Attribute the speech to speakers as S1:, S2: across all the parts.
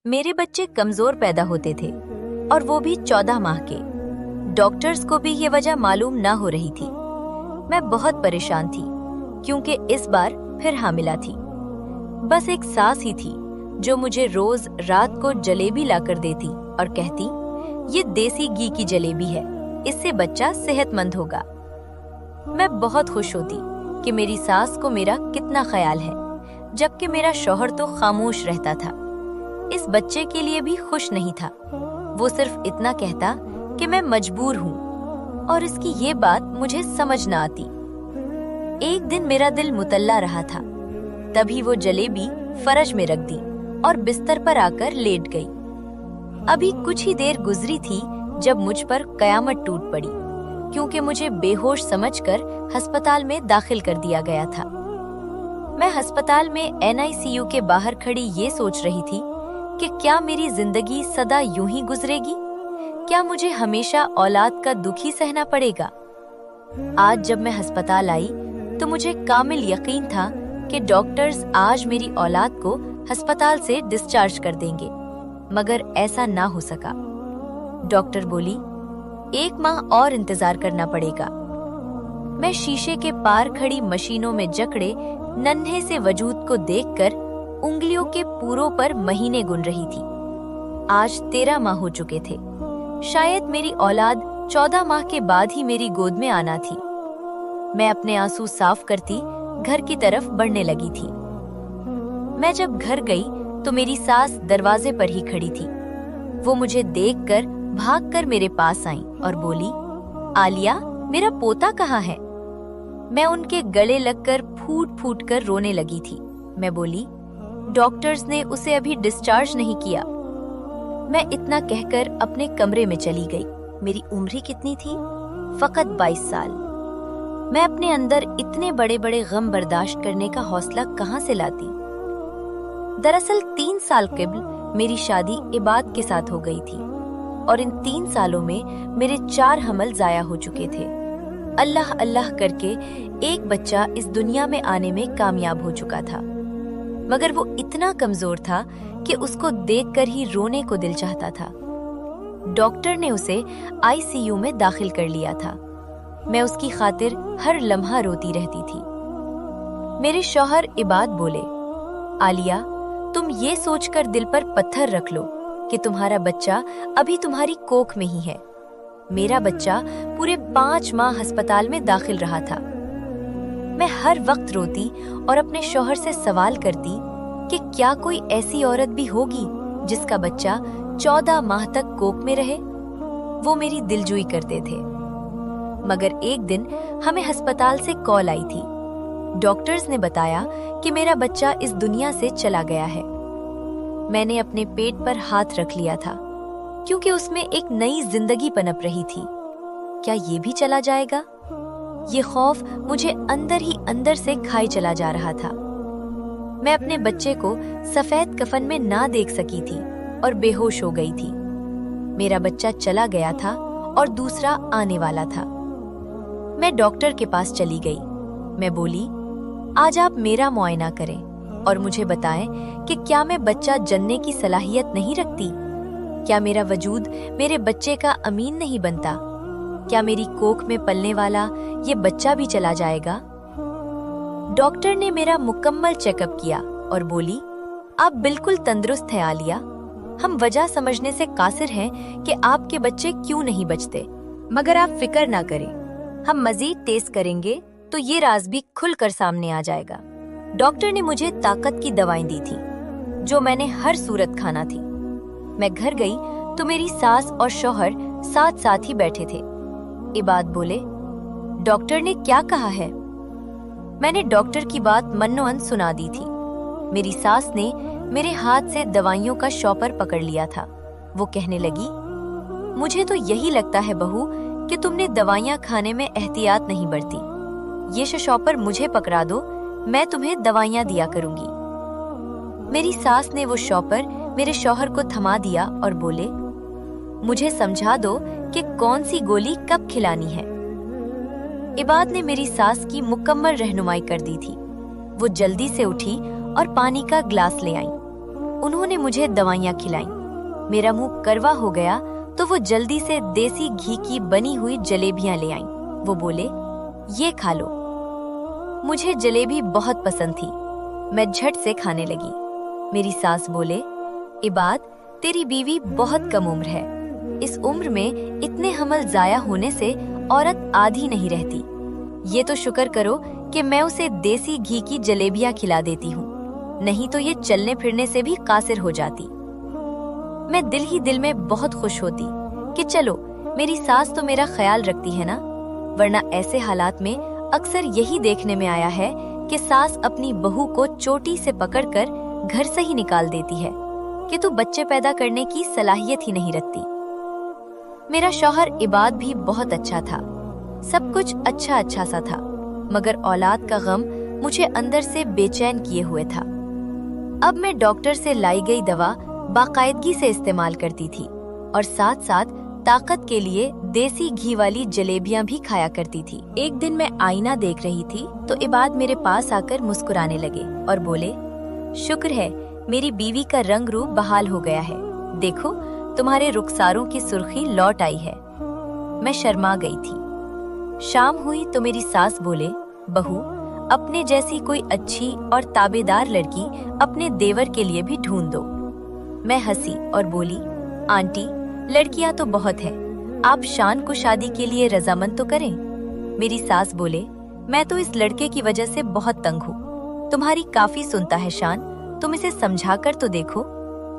S1: मेरे बच्चे कमजोर पैदा होते थे और वो भी 14 माह के। डॉक्टर्स को भी ये वजह मालूम ना हो रही थी। मैं बहुत परेशान थी क्योंकि इस बार फिर हामिला थी। बस एक सास ही थी जो मुझे रोज रात को जलेबी लाकर देती और कहती, ये देसी घी की जलेबी है, इससे बच्चा सेहतमंद होगा। मैं बहुत खुश होती कि मेरी सास को मेरा कितना ख्याल है, जबकि मेरा शौहर तो खामोश रहता था। इस बच्चे के लिए भी खुश नहीं था। वो सिर्फ इतना कहता कि मैं मजबूर हूँ और इसकी ये बात मुझे समझ न आती। एक दिन मेरा दिल मुतल्ला रहा था, तभी वो जलेबी फरज में रख दी और बिस्तर पर आकर लेट गई। अभी कुछ ही देर गुजरी थी जब मुझ पर कयामत टूट पड़ी, क्योंकि मुझे बेहोश समझकर अस्पताल में दाखिल कर दिया गया था। मैं अस्पताल में NICU के बाहर खड़ी ये सोच रही थी कि क्या मेरी जिंदगी सदा यूं ही गुजरेगी? क्या मुझे हमेशा औलाद का दुख ही सहना पड़ेगा? आज जब मैं अस्पताल आई तो मुझे कामिल यकीन था कि डॉक्टर्स आज मेरी औलाद को अस्पताल से डिस्चार्ज कर देंगे, मगर ऐसा ना हो सका। डॉक्टर बोली, 1 माह और इंतजार करना पड़ेगा। मैं शीशे के पार खड़ी मशीनों में जकड़े नन्हे से वजूद को देखकर उंगलियों के पूरों पर महीने गुन रही थी। आज 13 माह हो चुके थे। शायद मेरी औलाद 14 माह के बाद ही मेरी गोद में आना थी। मैं अपने आंसू साफ करती घर की तरफ बढ़ने लगी थी। मैं जब घर गई तो मेरी सास दरवाजे पर ही खड़ी थी। वो मुझे देखकर भागकर मेरे पास आई और बोली, आलिया, मेरा पोता कहाँ है? मैं उनके गले लगकर फूट फूट कर रोने लगी थी। मैं बोली, डॉक्टर्स ने उसे अभी डिस्चार्ज नहीं किया। मैं इतना कहकर अपने कमरे में चली गई। मेरी उम्र ही कितनी थी? फकत 22 साल। मैं अपने अंदर इतने बड़े बड़े गम बर्दाश्त करने का हौसला कहाँ से लाती? दरअसल 3 साल कबल मेरी शादी इबाद के साथ हो गई थी और इन 3 सालों में मेरे 4 हमल जाया हो चुके थे। अल्लाह अल्लाह करके एक बच्चा इस दुनिया में आने में कामयाब हो चुका था, मगर वो इतना कमजोर था कि उसको देखकर ही रोने को दिल चाहता था। डॉक्टर ने उसे ICU में दाखिल कर लिया था। मैं उसकी खातिर हर लम्हा रोती रहती थी। मेरे शौहर इबाद बोले, आलिया, तुम ये सोचकर दिल पर पत्थर रख लो कि तुम्हारा बच्चा अभी तुम्हारी कोख में ही है। मेरा बच्चा पूरे 5 माह अस्पताल में दाखिल रहा था। मैं हर वक्त रोती और अपने शौहर से सवाल करती कि क्या कोई ऐसी औरत भी होगी जिसका बच्चा 14 माह तक कोख में रहे। वो मेरी दिलजोई करते थे। मगर एक दिन हमें अस्पताल से कॉल आई थी। डॉक्टर्स ने बताया कि मेरा बच्चा इस दुनिया से चला गया है। मैंने अपने पेट पर हाथ रख लिया था, क्योंकि उसमें एक नई जिंदगी पनप रही थी। क्या ये भी चला जाएगा? ये खौफ मुझे अंदर ही अंदर से खाए चला जा रहा था। मैं अपने बच्चे को सफेद कफन में ना देख सकी थी और बेहोश हो गई थी। मेरा बच्चा चला गया था और दूसरा आने वाला था। मैं डॉक्टर के पास चली गई। मैं बोली, आज आप मेरा मुआयना करें और मुझे बताएं कि क्या मैं बच्चा जनने की सलाहियत नहीं रखती? क्या मेरा वजूद मेरे बच्चे का अमीन नहीं बनता? क्या मेरी कोख में पलने वाला ये बच्चा भी चला जाएगा? डॉक्टर ने मेरा मुकम्मल चेकअप किया और बोली, आप बिल्कुल तंदुरुस्त हैं आलिया। हम वजह समझने से कासिर हैं कि आपके बच्चे क्यों नहीं बचते, मगर आप फिक्र ना करें, हम मजीद टेस्ट करेंगे तो ये राज भी खुलकर सामने आ जाएगा। डॉक्टर ने मुझे ताकत की दवाएं दी थी जो मैंने हर सूरत खाना थी। मैं घर गई तो मेरी सास और शौहर साथ साथ ही बैठे थे। इबाद बोले, डॉक्टर ने क्या कहा है? मैंने डॉक्टर की बात मन्नोअन सुना दी थी। मेरी सास ने मेरे हाथ से दवाइयों का शॉपर पकड़ लिया था। वो कहने लगी, मुझे तो यही लगता है बहू कि तुमने दवाइयाँ खाने में एहतियात नहीं बरती। ये शॉपर मुझे पकड़ा दो, मैं तुम्हें दवाइयाँ दिया करूंगी। मेरी सास ने वो शॉपर मेरे शौहर को थमा दिया और बोले, मुझे समझा दो कि कौन सी गोली कब खिलानी है। इबाद ने मेरी सास की मुकम्मल रहनुमाई कर दी थी। वो जल्दी से उठी और पानी का ग्लास ले आई। उन्होंने मुझे दवाइयाँ खिलाईं। मेरा मुंह करवा हो गया तो वो जल्दी से देसी घी की बनी हुई जलेबियां ले आईं। वो बोले, ये खा लो। मुझे जलेबी बहुत पसंद थी। मैं झट से खाने लगी। मेरी सास बोले, इबाद, तेरी बीवी बहुत कम उम्र है। इस उम्र में इतने हमल जाया होने से औरत आधी नहीं रहती। ये तो शुक्र करो कि मैं उसे देसी घी की जलेबियां खिला देती हूँ, नहीं तो ये चलने फिरने से भी कासिर हो जाती। मैं दिल ही दिल में बहुत खुश होती कि चलो, मेरी सास तो मेरा ख्याल रखती है ना, वरना ऐसे हालात में अक्सर यही देखने में आया है कि सास अपनी बहू को चोटी से पकड़कर घर से ही निकाल देती है कि तू बच्चे पैदा करने की सलाहियत ही नहीं रखती। मेरा शौहर इबाद भी बहुत अच्छा था। सब कुछ अच्छा अच्छा सा था, मगर औलाद का गम मुझे अंदर से बेचैन किए हुए था। अब मैं डॉक्टर से लाई गई दवा बाकायदगी से इस्तेमाल करती थी और साथ साथ ताकत के लिए देसी घी वाली जलेबियां भी खाया करती थी। एक दिन मैं आईना देख रही थी तो इबाद मेरे पास आकर मुस्कुराने लगे और बोले, शुक्र है मेरी बीवी का रंग रूप बहाल हो गया है। देखो, तुम्हारे रुखसारों की सुर्खी लौट आई है। मैं शर्मा गई थी। शाम हुई तो मेरी सास बोले, बहू, अपने जैसी कोई अच्छी और ताबेदार लड़की अपने देवर के लिए भी ढूंढ दो। मैं हंसी और बोली, आंटी, लड़कियां तो बहुत है, आप शान को शादी के लिए रजामंद तो करें। मेरी सास बोले, मैं तो इस लड़के की वजह से बहुत तंग हूँ। तुम्हारी काफी सुनता है शान, तुम इसे समझा कर तो देखो।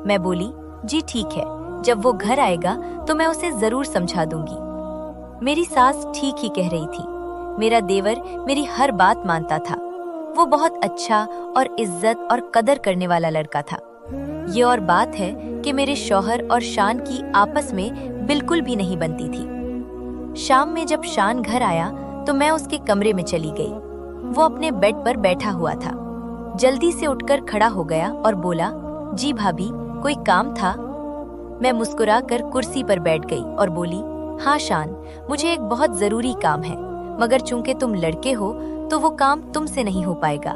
S1: मैं बोली, जी ठीक है, जब वो घर आएगा तो मैं उसे जरूर समझा दूंगी। मेरी सास ठीक ही कह रही थी। मेरा देवर मेरी हर बात मानता था। वो बहुत अच्छा और इज्जत और कदर करने वाला लड़का था। ये और बात है कि मेरे शौहर और शान की आपस में बिल्कुल भी नहीं बनती थी। शाम में जब शान घर आया तो मैं उसके कमरे में चली गई। वो अपने बेड पर बैठा हुआ था। जल्दी से उठकर खड़ा हो गया और बोला, जी भाभी, कोई काम था? मैं मुस्कुरा कर कुर्सी पर बैठ गई और बोली, हाँ शान, मुझे एक बहुत जरूरी काम है, मगर चूंकि तुम लड़के हो तो वो काम तुमसे नहीं हो पाएगा।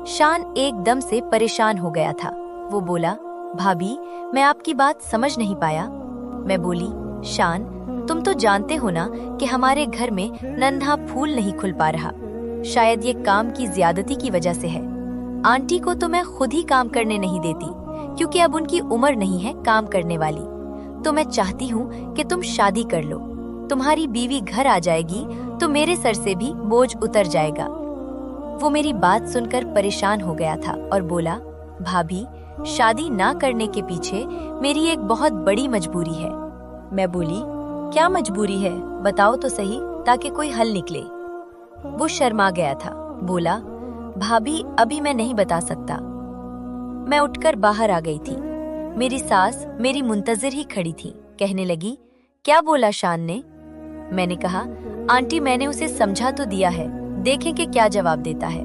S1: शान एकदम से परेशान हो गया था। वो बोला, भाभी, मैं आपकी बात समझ नहीं पाया। मैं बोली, शान, तुम तो जानते हो ना कि हमारे घर में नन्हा फूल नहीं खुल पा रहा। शायद ये काम की ज्यादती की वजह से है। आंटी को तो मैं खुद ही काम करने नहीं देती, क्योंकि अब उनकी उम्र नहीं है काम करने वाली। तो मैं चाहती हूँ कि तुम शादी कर लो। तुम्हारी बीवी घर आ जाएगी तो मेरे सर से भी बोझ उतर जाएगा। वो मेरी बात सुनकर परेशान हो गया था और बोला, भाभी, शादी ना करने के पीछे मेरी एक बहुत बड़ी मजबूरी है। मैं बोली, क्या मजबूरी है, बताओ तो सही, ताकि कोई हल निकले। वो शर्मा गया था। बोला, भाभी, अभी मैं नहीं बता सकता। मैं उठकर बाहर आ गई थी। मेरी सास मेरी मुंतजिर ही खड़ी थी। कहने लगी, क्या बोला शान ने? मैंने कहा, आंटी, मैंने उसे समझा तो दिया है, देखें कि क्या जवाब देता है।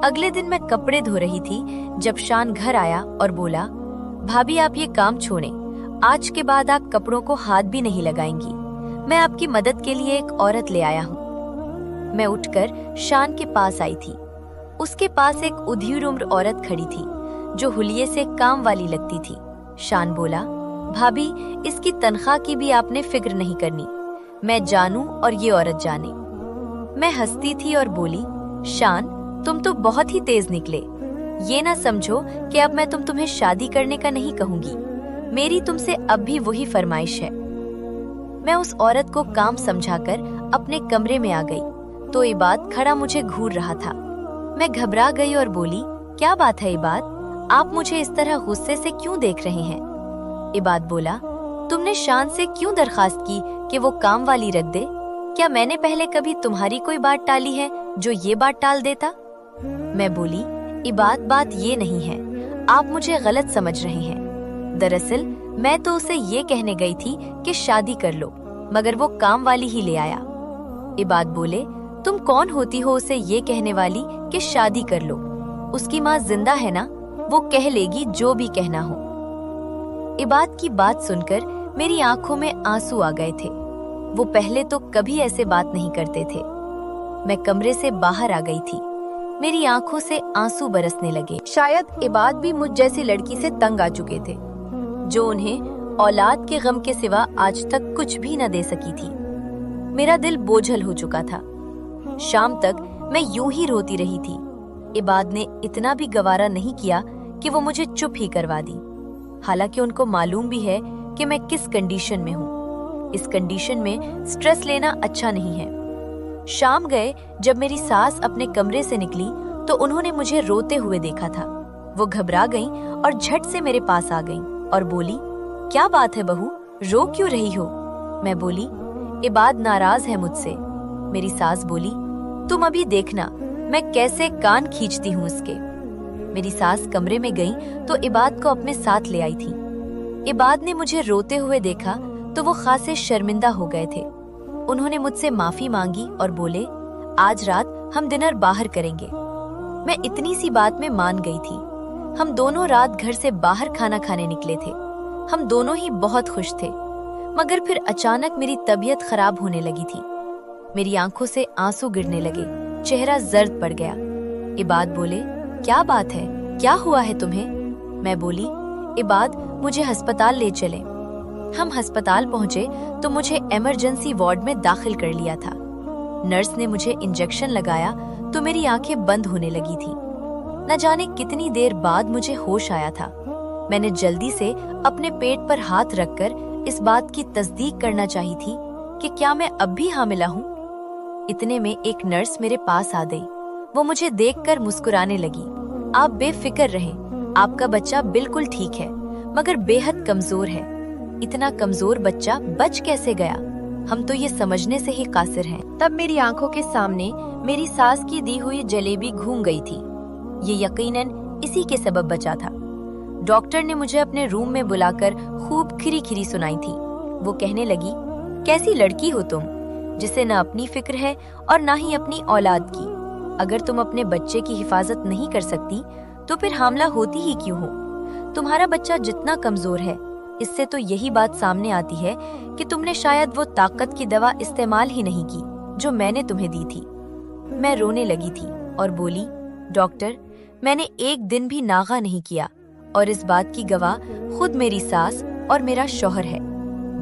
S1: अगले दिन मैं कपड़े धो रही थी जब शान घर आया और बोला, भाभी, आप ये काम छोड़ें। आज के बाद आप कपड़ों को हाथ भी नहीं लगाएंगी। मैं आपकी मदद के लिए एक औरत ले आया हूँ। मैं उठकर शान के पास आई थी। उसके पास एक उधेड़ उम्र औरत खड़ी थी जो हुलिये से काम वाली लगती थी। शान बोला, भाभी, इसकी तनख्वाह की भी आपने फिक्र नहीं करनी। मैं जानूं और ये औरत जाने। मैं हंसती थी और बोली, शान, तुम तो बहुत ही तेज निकले। ये ना समझो कि अब मैं तुम्हें शादी करने का नहीं कहूंगी। मेरी तुमसे अब भी वही फरमाइश है। मैं उस औरत को काम समझाकर अपने कमरे में आ गई तो इबाद खड़ा मुझे घूर रहा था। मैं घबरा गई और बोली, क्या बात है इबाद, आप मुझे इस तरह गुस्से से क्यों देख रहे हैं? इबाद बोला, तुमने शान से क्यों दरखास्त की कि वो काम वाली रख दे? क्या मैंने पहले कभी तुम्हारी कोई बात टाली है जो ये बात टाल देता? मैं बोली, इबाद, बात ये नहीं है, आप मुझे गलत समझ रहे हैं। दरअसल मैं तो उसे ये कहने गई थी कि शादी कर लो, मगर वो काम वाली ही ले आया। इबाद बोले, तुम कौन होती हो उसे ये कहने वाली कि शादी कर लो? उसकी माँ जिंदा है ना, वो कह लेगी जो भी कहना हो। इबाद की बात सुनकर मेरी आंखों में आंसू आ गए थे। वो पहले तो कभी ऐसे बात नहीं करते थे। मैं कमरे से बाहर आ गई थी। मेरी आंखों से आंसू बरसने लगे। शायद इबाद भी मुझ जैसी लड़की से तंग आ चुके थे, जो उन्हें औलाद के गम के सिवा आज तक कुछ भी न दे सकी थी। मेरा दिल बोझल हो चुका था। शाम तक मैं यूं ही रोती रही थी। इबाद ने इतना भी गवारा नहीं किया कि वो मुझे चुप ही करवा दी। हालांकि उनको मालूम भी है कि मैं किस कंडीशन में हूँ। इस कंडीशन में स्ट्रेस लेना अच्छा नहीं है। शाम गए जब मेरी सास अपने कमरे से निकली तो उन्होंने मुझे रोते हुए देखा था। वो घबरा गईं और झट से मेरे पास आ गईं और बोली, क्या बात है बहू, रो क्यों रही हो? मैं बोली, इबाद नाराज है मुझसे। मेरी सास बोली, तुम अभी देखना मैं कैसे कान खींचती हूँ उसके। मेरी सास कमरे में गई तो इबाद को अपने साथ ले आई थी। इबाद ने मुझे रोते हुए देखा तो वो खासे शर्मिंदा हो गए थे। उन्होंने मुझसे माफी मांगी और बोले, आज रात हम डिनर बाहर करेंगे। मैं इतनी सी बात में मान गई थी। हम दोनों रात घर से बाहर खाना खाने निकले थे। हम दोनों ही बहुत खुश थे, मगर फिर अचानक मेरी तबीयत खराब होने लगी थी। मेरी आंखों से आंसू गिरने लगे, चेहरा जर्द पड़ गया। इबाद बोले, क्या बात है, क्या हुआ है तुम्हें? मैं बोली, इबाद मुझे अस्पताल ले चले। हम अस्पताल पहुंचे तो मुझे इमरजेंसी वार्ड में दाखिल कर लिया था। नर्स ने मुझे इंजेक्शन लगाया तो मेरी आंखें बंद होने लगी थी। न जाने कितनी देर बाद मुझे होश आया था। मैंने जल्दी से अपने पेट पर हाथ रखकर इस बात की तस्दीक करना चाही थी कि क्या मैं अब भी हामिला हूँ। इतने में एक नर्स मेरे पास आ गई। वो मुझे देखकर मुस्कुराने लगी। आप बेफिक्र रहें, आपका बच्चा बिल्कुल ठीक है, मगर बेहद कमजोर है। इतना कमजोर बच्चा बच कैसे गया? हम तो ये समझने से ही कासिर हैं। तब मेरी आंखों के सामने मेरी सास की दी हुई जलेबी घूम गई थी। ये यकीनन इसी के सबब बचा था। डॉक्टर ने मुझे अपने रूम में बुलाकर खूब खिरी खिरी सुनाई थी। वो कहने लगी, कैसी लड़की हो तुम, जिसे न अपनी फिक्र है और न ही अपनी औलाद की। अगर तुम अपने बच्चे की हिफाजत नहीं कर सकती तो फिर हामला होती ही क्यों हो? तुम्हारा बच्चा जितना कमजोर है, इससे तो यही बात सामने आती है कि तुमने शायद वो ताकत की दवा इस्तेमाल ही नहीं की जो मैंने तुम्हें दी थी। मैं रोने लगी थी और बोली, डॉक्टर, मैंने एक दिन भी नागा नहीं किया और इस बात की गवाह खुद मेरी सास और मेरा शौहर है।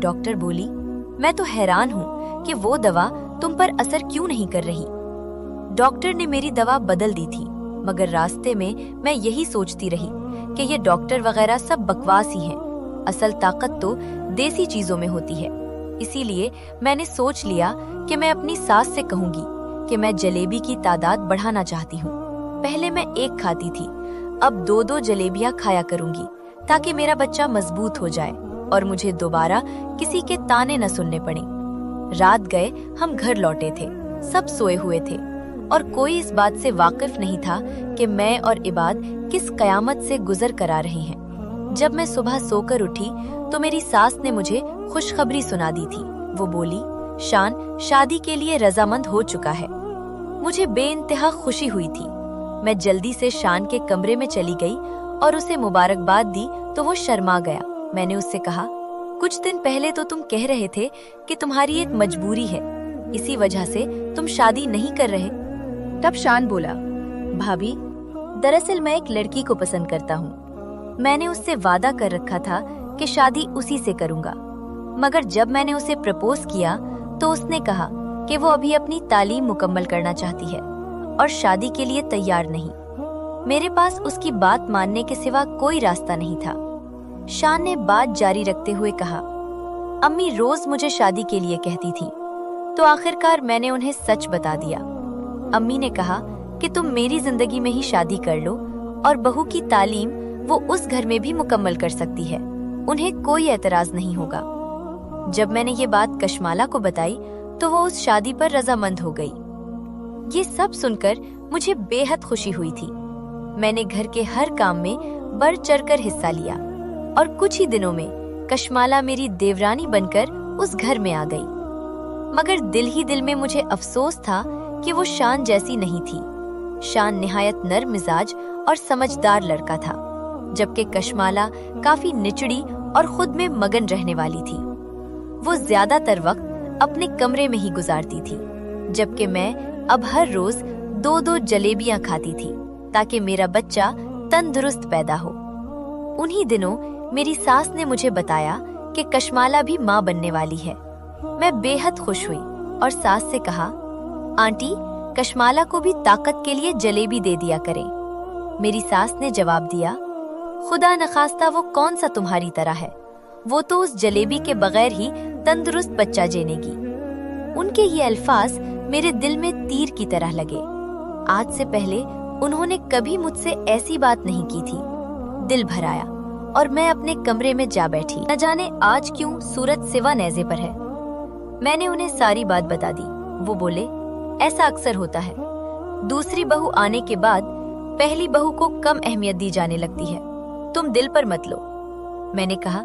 S1: डॉक्टर बोली, मैं तो हैरान हूँ कि वो दवा तुम पर असर क्यों नहीं कर रही। डॉक्टर ने मेरी दवा बदल दी थी, मगर रास्ते में मैं यही सोचती रही कि ये डॉक्टर वगैरह सब बकवास ही हैं। असल ताकत तो देसी चीजों में होती है। इसीलिए मैंने सोच लिया कि मैं अपनी सास से कहूंगी कि मैं जलेबी की तादाद बढ़ाना चाहती हूँ। पहले मैं एक खाती थी, अब 2-2 जलेबियां खाया करूंगी ताकि मेरा बच्चा मजबूत हो जाए और मुझे दोबारा किसी के ताने न सुनने पड़े। रात गए हम घर लौटे थे। सब सोए हुए थे और कोई इस बात से वाकिफ नहीं था कि मैं और इबाद किस कयामत से गुजर कर आ रहे हैं। जब मैं सुबह सोकर उठी तो मेरी सास ने मुझे खुशखबरी सुना दी थी। वो बोली, शान शादी के लिए रजामंद हो चुका है। मुझे बेइंतहा खुशी हुई थी। मैं जल्दी से शान के कमरे में चली गई और उसे मुबारकबाद दी तो वो शर्मा गया। मैंने उससे कहा, कुछ दिन पहले तो तुम कह रहे थे कि तुम्हारी एक मजबूरी है, इसी वजह से तुम शादी नहीं कर रहे। तब शान बोला, भाभी, दरअसल मैं एक लड़की को पसंद करता हूँ। मैंने उससे वादा कर रखा था कि शादी उसी से करूंगा, मगर जब मैंने उसे प्रपोज किया तो उसने कहा कि वो अभी अपनी तालीम मुकम्मल करना चाहती है और शादी के लिए तैयार नहीं। मेरे पास उसकी बात मानने के सिवा कोई रास्ता नहीं था। शान ने बात जारी रखते हुए कहा, अम्मी रोज मुझे शादी के लिए कहती थी, तो आखिरकार मैंने उन्हें सच बता दिया। अम्मी ने कहा कि तुम मेरी जिंदगी में ही शादी कर लो और बहू की तालीम वो उस घर में भी मुकम्मल कर सकती है, उन्हें कोई एतराज नहीं होगा। जब मैंने ये बात कशमाला को बताई तो वो उस शादी पर रजामंद हो गई। ये सब सुनकर मुझे बेहद खुशी हुई थी। मैंने घर के हर काम में बढ़ चढ़कर हिस्सा लिया और कुछ ही दिनों में कशमाला मेरी देवरानी बनकर उस घर में आ गई। मगर दिल ही दिल में मुझे अफसोस था कि वो शान जैसी नहीं थी। शान निहायत नर्म मिजाज और समझदार लड़का था, जबकि कशमाला काफी निचड़ी और खुद में मगन रहने वाली थी। वो ज्यादातर वक्त अपने कमरे में ही गुजारती थी, जबकि मैं अब हर रोज 2-2 जलेबियां खाती थी ताकि मेरा बच्चा तंदुरुस्त पैदा हो। उन्हीं दिनों मेरी सास ने मुझे बताया कि कशमाला भी माँ बनने वाली है। मैं बेहद खुश हुई और सास से कहा, आंटी, कशमाला को भी ताकत के लिए जलेबी दे दिया करें। मेरी सास ने जवाब दिया, खुदा नखास्ता वो कौन सा तुम्हारी तरह है, वो तो उस जलेबी के बगैर ही तंदुरुस्त बच्चा जनेगी। उनके ये अल्फाज मेरे दिल में तीर की तरह लगे। आज से पहले उन्होंने कभी मुझसे ऐसी बात नहीं की थी। दिल भर आया और मैं अपने कमरे में जा बैठी। न जाने आज क्यों सूरज सिवा नेज़े पर है। मैंने उन्हें सारी बात बता दी। वो बोले, ऐसा अक्सर होता है, दूसरी बहू आने के बाद पहली बहू को कम अहमियत दी जाने लगती है, तुम दिल पर मत लो। मैंने कहा,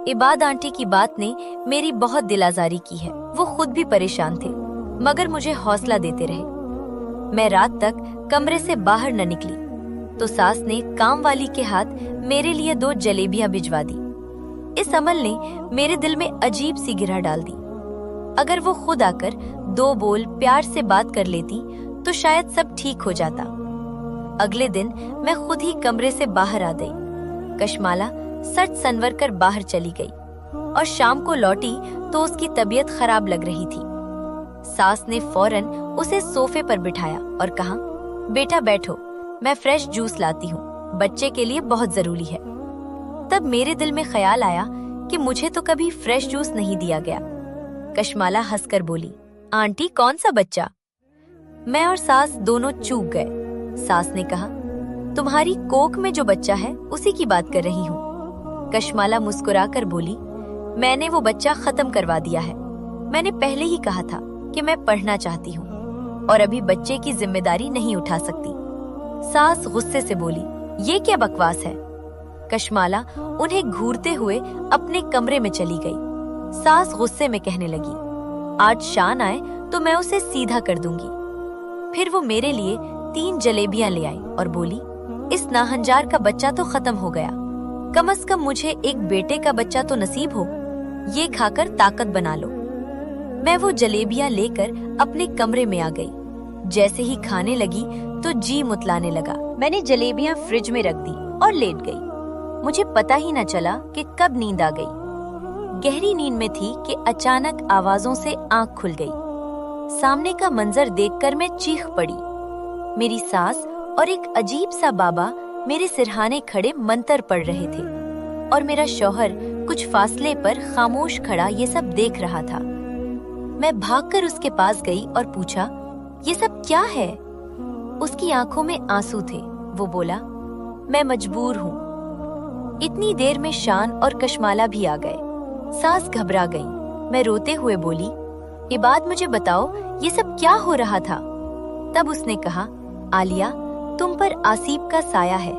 S1: इबाद आंटी की बात ने मेरी बहुत दिल आजारी की है। वो खुद भी परेशान थे मगर मुझे हौसला देते रहे। मैं रात तक कमरे से बाहर न निकली तो सास ने काम वाली के हाथ मेरे लिए 2 जलेबियां भिजवा दी। इस अमल ने मेरे दिल में अजीब सी गिरह डाल दी। अगर वो खुद आकर 2 बोल प्यार से बात कर लेती तो शायद सब ठीक हो जाता। अगले दिन मैं खुद ही कमरे से बाहर आ गई। कशमाला सच सनवर कर बाहर चली गई और शाम को लौटी तो उसकी तबीयत खराब लग रही थी। सास ने फौरन उसे सोफे पर बिठाया और कहा, बेटा बैठो, मैं फ्रेश जूस लाती हूँ, बच्चे के लिए बहुत जरूरी है। तब मेरे दिल में ख्याल आया कि मुझे तो कभी फ्रेश जूस नहीं दिया गया। कशमाला हंसकर बोली, आंटी, कौन सा बच्चा? मैं और सास दोनों चूक गए। सास ने कहा, तुम्हारी कोक में जो बच्चा है उसी की बात कर रही हूँ। कशमाला मुस्कुराकर बोली, मैंने वो बच्चा खत्म करवा दिया है। मैंने पहले ही कहा था कि मैं पढ़ना चाहती हूँ और अभी बच्चे की जिम्मेदारी नहीं उठा सकती। सास गुस्से से बोली, ये क्या बकवास है? कशमाला उन्हें घूरते हुए अपने कमरे में चली गई। सास गुस्से में कहने लगी, आज शान आए तो मैं उसे सीधा कर दूंगी। फिर वो मेरे लिए 3 जलेबियां ले आई और बोली, इस नाहंजार का बच्चा तो खत्म हो गया, कम से कम मुझे एक बेटे का बच्चा तो नसीब हो, ये खाकर ताकत बना लो। मैं वो जलेबियां लेकर अपने कमरे में आ गई। जैसे ही खाने लगी तो जी मुतलाने लगा। मैंने जलेबियां फ्रिज में रख दी और लेट गई। मुझे पता ही न चला कि कब नींद आ गई। गहरी नींद में थी कि अचानक आवाजों से आंख खुल गई। सामने का मंजर देखकर मैं चीख पड़ी। मेरी सास और एक अजीब सा बाबा मेरे सिरहाने खड़े मंतर पढ़ रहे थे और मेरा शौहर कुछ फासले पर खामोश खड़ा ये सब देख रहा था। मैं भागकर उसके पास गई और पूछा, ये सब क्या है? उसकी आंखों में आंसू थे। वो बोला, मैं मजबूर हूँ। इतनी देर में शान और कशमाला भी आ गए। सास घबरा गई। मैं रोते हुए बोली, इबाद, मुझे बताओ ये सब क्या हो रहा था? तब उसने कहा, आलिया, तुम पर आसिफ का साया है,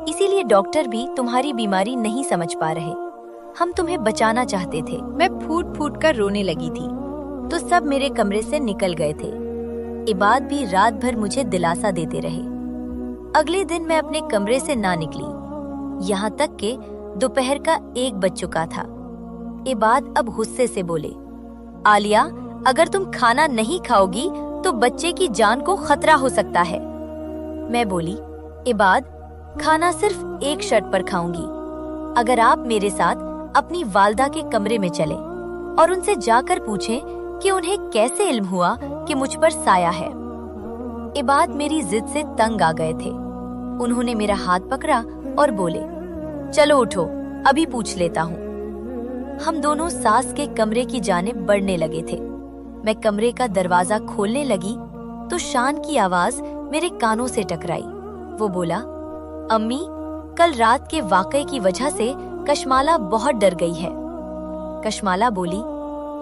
S1: इसीलिए डॉक्टर भी तुम्हारी बीमारी नहीं समझ पा रहे। हम तुम्हें बचाना चाहते थे। मैं फूट फूट कर रोने लगी थी तो सब मेरे कमरे से निकल गए थे। इबाद भी रात भर मुझे दिलासा देते रहे। अगले दिन मैं अपने कमरे से ना निकली, यहाँ तक कि दोपहर का 1 बज चुका था। इबाद अब गुस्से से बोले, आलिया, अगर तुम खाना नहीं खाओगी तो बच्चे की जान को खतरा हो सकता है। मैं बोली, इबाद, खाना सिर्फ एक शर्त पर खाऊंगी, अगर आप मेरे साथ अपनी वालदा के कमरे में चलें और उनसे जाकर पूछें कि उन्हें कैसे इल्म हुआ कि मुझ पर साया है। इबाद मेरी जिद से तंग आ गए थे। उन्होंने मेरा हाथ पकड़ा और बोले, चलो उठो, अभी पूछ लेता हूँ। हम दोनों सास के कमरे की जानिब बढ़ने लगे थे। मैं कमरे का दरवाजा खोलने लगी तो शान की आवाज मेरे कानों से टकराई। वो बोला, अम्मी, कल रात के वाकये की वजह से कशमाला बहुत डर गई है। कशमाला बोली,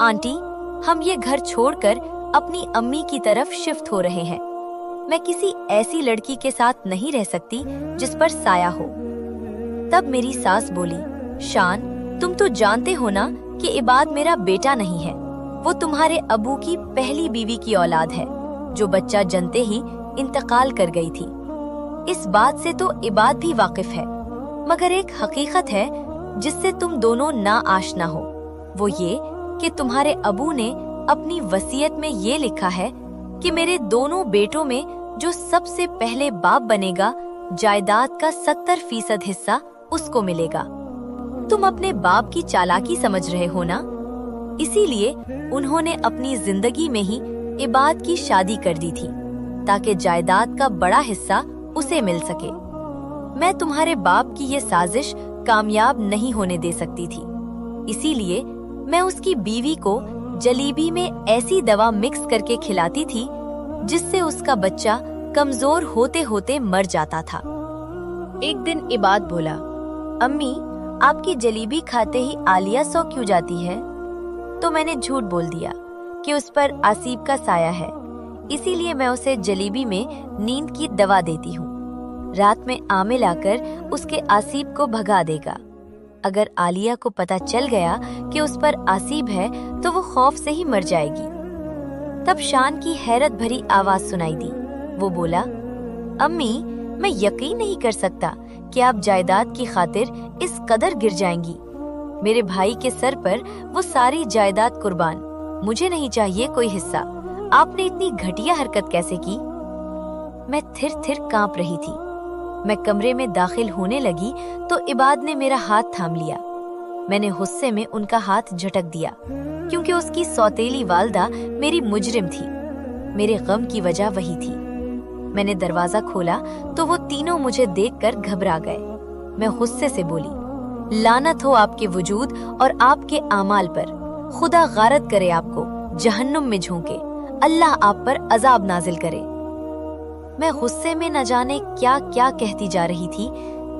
S1: आंटी, हम ये घर छोड़कर अपनी अम्मी की तरफ शिफ्ट हो रहे हैं। मैं किसी ऐसी लड़की के साथ नहीं रह सकती जिस पर साया हो। तब मेरी सास बोली, शान, तुम तो जानते हो ना कि इबाद मेरा बेटा नहीं है, वो तुम्हारे अबू की पहली बीवी की औलाद है जो बच्चा जनते ही इंतकाल कर गई थी। इस बात से तो इबाद भी वाकिफ है, मगर एक हकीकत है जिससे तुम दोनों ना आशना हो। वो ये कि तुम्हारे अबू ने अपनी वसीयत में ये लिखा है कि मेरे दोनों बेटों में जो सबसे पहले बाप बनेगा, जायदाद का 70% हिस्सा उसको मिलेगा। तुम अपने बाप की चालाकी समझ रहे हो ना? इसीलिए उन्होंने अपनी जिंदगी में ही इबाद की शादी कर दी थी ताकि जायदाद का बड़ा हिस्सा उसे मिल सके। मैं तुम्हारे बाप की ये साजिश कामयाब नहीं होने दे सकती थी, इसीलिए मैं उसकी बीवी को जलीबी में ऐसी दवा मिक्स करके खिलाती थी जिससे उसका बच्चा कमजोर होते होते मर जाता था। एक दिन इबाद बोला, अम्मी, आपकी जलीबी खाते ही आलिया सो क्यों जाती है? तो मैंने झूठ बोल दिया कि उस पर आसिब का साया है, इसीलिए मैं उसे जलीबी में नींद की दवा देती हूँ। रात में आमिल आकर उसके आसिब को भगा देगा। अगर आलिया को पता चल गया कि उस पर आसिब है तो वो खौफ से ही मर जाएगी। तब शान की हैरत भरी आवाज सुनाई दी। वो बोला, अम्मी, मैं यकीन नहीं कर सकता कि आप जायदाद की खातिर इस कदर गिर जाएंगी। मेरे भाई के सर पर वो सारी जायदाद कुर्बान, मुझे नहीं चाहिए कोई हिस्सा। आपने इतनी घटिया हरकत कैसे की? मैं थिर थिर कांप रही थी। मैं कमरे में दाखिल होने लगी तो इबाद ने मेरा हाथ थाम लिया। मैंने गुस्से में उनका हाथ झटक दिया क्योंकि उसकी सौतेली वालदा मेरी मुजरिम थी। मेरे गम की वजह वही थी। मैंने दरवाजा खोला तो वो तीनों मुझे देखकर घबरा गए। मैं गुस्से से बोली, लानत हो आपके वजूद और आपके आमाल पर। खुदा गारत करे आपको, जहन्नुम में झोंके, अल्लाह आप पर अजाब नाजिल करे। मैं गुस्से में न जाने क्या क्या कहती जा रही थी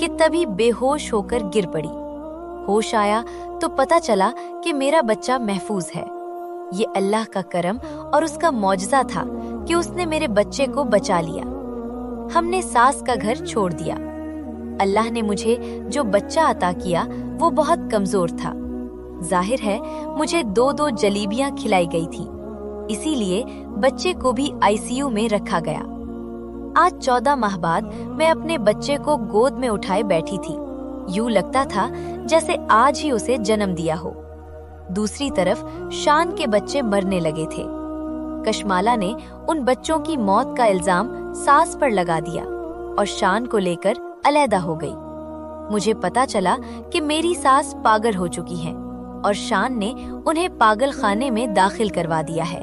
S1: कि तभी बेहोश होकर गिर पड़ी। होश आया तो पता चला कि मेरा बच्चा महफूज है। ये अल्लाह का करम और उसका मौजज़ा था कि उसने मेरे बच्चे को बचा लिया। हमने सास का घर छोड़ दिया। अल्लाह ने मुझे जो बच्चा अता किया वो बहुत कमजोर था। जाहिर है मुझे 2-2 जलीबियां खिलाई गई थी, इसीलिए बच्चे को भी आईसीयू में रखा गया। आज 14 माह बाद मैं अपने बच्चे को गोद में उठाए बैठी थी। यूं लगता था जैसे आज ही उसे जन्म दिया हो। दूसरी तरफ शान के बच्चे मरने लगे थे। कशमाला ने उन बच्चों की मौत का इल्जाम सास पर लगा दिया और शान को लेकर अलहदा हो गई। मुझे पता चला कि मेरी सास पागल हो चुकी हैं और शान ने उन्हें पागल खाने में दाखिल करवा दिया है।